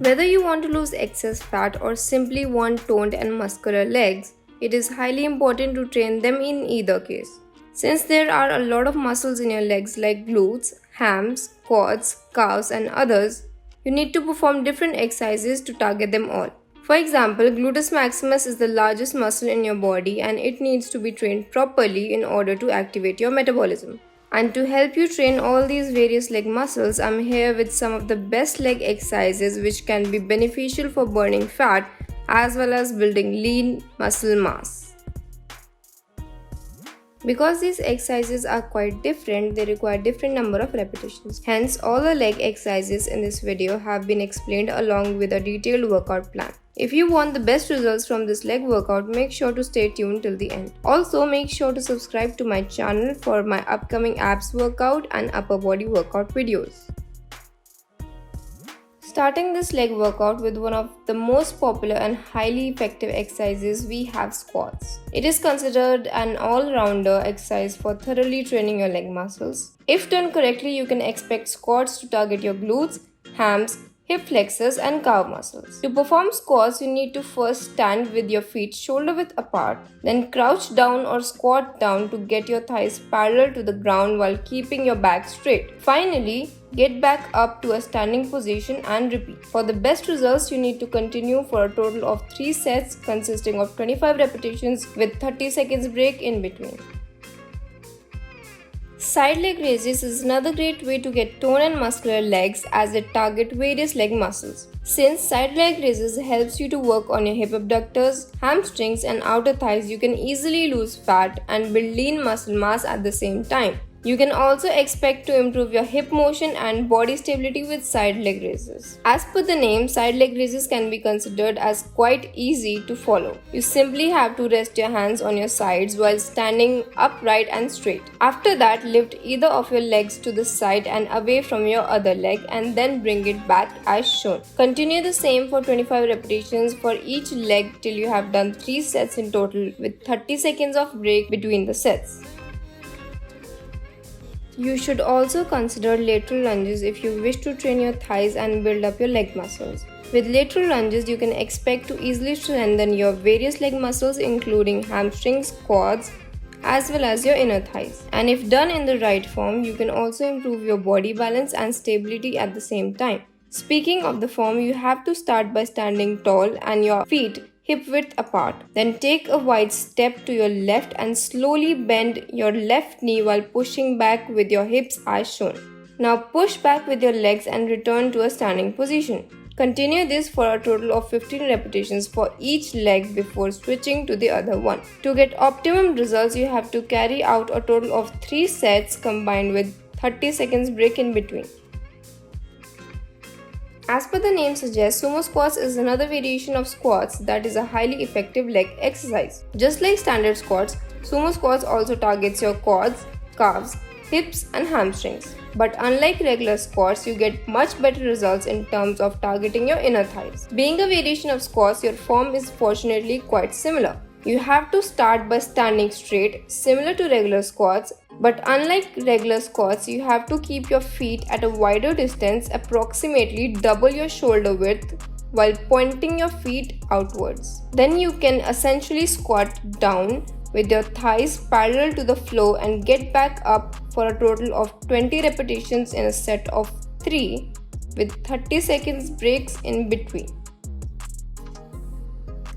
Whether you want to lose excess fat or simply want toned and muscular legs, it is highly important to train them in either case. Since there are a lot of muscles in your legs like glutes, hams, quads, calves and others, you need to perform different exercises to target them all. For example, gluteus maximus is the largest muscle in your body and it needs to be trained properly in order to activate your metabolism. And to help you train all these various leg muscles, I'm here with some of the best leg exercises which can be beneficial for burning fat as well as building lean muscle mass. Because these exercises are quite different, they require different number of repetitions. Hence, all the leg exercises in this video have been explained along with a detailed workout plan. If you want the best results from this leg workout, make sure to stay tuned till the end. Also, make sure to subscribe to my channel for my upcoming abs workout and upper body workout videos. Starting this leg workout with one of the most popular and highly effective exercises, we have squats. It is considered an all-rounder exercise for thoroughly training your leg muscles. If done correctly, you can expect squats to target your glutes, hams, hip flexors and calf muscles. To perform squats, you need to first stand with your feet shoulder width apart, then crouch down or squat down to get your thighs parallel to the ground while keeping your back straight. Finally, get back up to a standing position and repeat. For the best results, you need to continue for a total of 3 sets consisting of 25 repetitions with 30 seconds break in between. Side leg raises is another great way to get toned and muscular legs as it targets various leg muscles. Since side leg raises helps you to work on your hip abductors, hamstrings and outer thighs, you can easily lose fat and build lean muscle mass at the same time. You can also expect to improve your hip motion and body stability with side leg raises. As per the name, side leg raises can be considered as quite easy to follow. You simply have to rest your hands on your sides while standing upright and straight. After that, lift either of your legs to the side and away from your other leg and then bring it back as shown. Continue the same for 25 repetitions for each leg till you have done 3 sets in total with 30 seconds of break between the sets. You should also consider lateral lunges if you wish to train your thighs and build up your leg muscles. With lateral lunges, you can expect to easily strengthen your various leg muscles including hamstrings, quads, as well as your inner thighs. And if done in the right form, you can also improve your body balance and stability at the same time. Speaking of the form, you have to start by standing tall and your feet hip width apart. Then take a wide step to your left and slowly bend your left knee while pushing back with your hips as shown. Now push back with your legs and return to a standing position. Continue this for a total of 15 repetitions for each leg before switching to the other one. To get optimum results, you have to carry out a total of 3 sets combined with 30 seconds break in between. As per the name suggests, sumo squats is another variation of squats that is a highly effective leg exercise. Just like standard squats, sumo squats also targets your quads, calves, hips and hamstrings. But unlike regular squats, you get much better results in terms of targeting your inner thighs. Being a variation of squats, your form is fortunately quite similar. You have to start by standing straight, similar to regular squats, but unlike regular squats, you have to keep your feet at a wider distance, approximately double your shoulder width, while pointing your feet outwards. Then you can essentially squat down with your thighs parallel to the floor and get back up for a total of 20 repetitions in a set of 3 with 30 seconds breaks in between.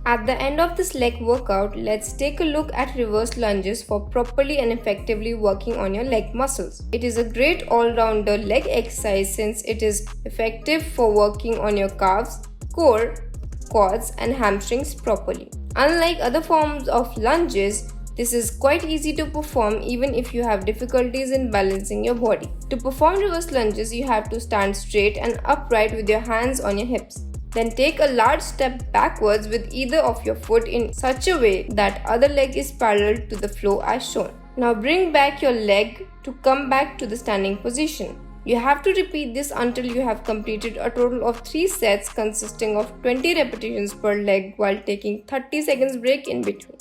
At the end of this leg workout, let's take a look at reverse lunges for properly and effectively working on your leg muscles. It is a great all-rounder leg exercise since it is effective for working on your calves, core, quads and hamstrings properly. Unlike other forms of lunges, this is quite easy to perform even if you have difficulties in balancing your body. To perform reverse lunges, you have to stand straight and upright with your hands on your hips. Then take a large step backwards with either of your foot in such a way that other leg is parallel to the floor as shown. Now bring back your leg to come back to the standing position. You have to repeat this until you have completed a total of 3 sets consisting of 20 repetitions per leg while taking 30 seconds break in between.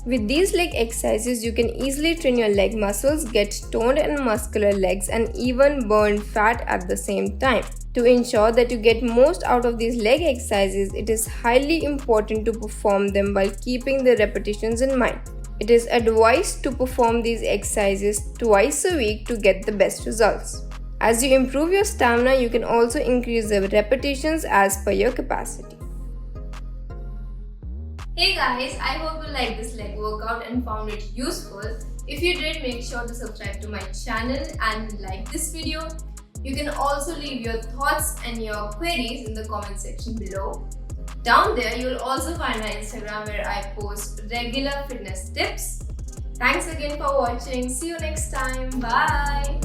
With these leg exercises, you can easily train your leg muscles, get toned and muscular legs and even burn fat at the same time. To ensure that you get most out of these leg exercises, it is highly important to perform them while keeping the repetitions in mind. It is advised to perform these exercises twice a week to get the best results. As you improve your stamina, you can also increase the repetitions as per your capacity. Hey guys, I hope you liked this leg workout and found it useful. If you did, make sure to subscribe to my channel and like this video. You can also leave your thoughts and your queries in the comment section below. Down there, you will also find my Instagram where I post regular fitness tips. Thanks again for watching. See you next time. Bye.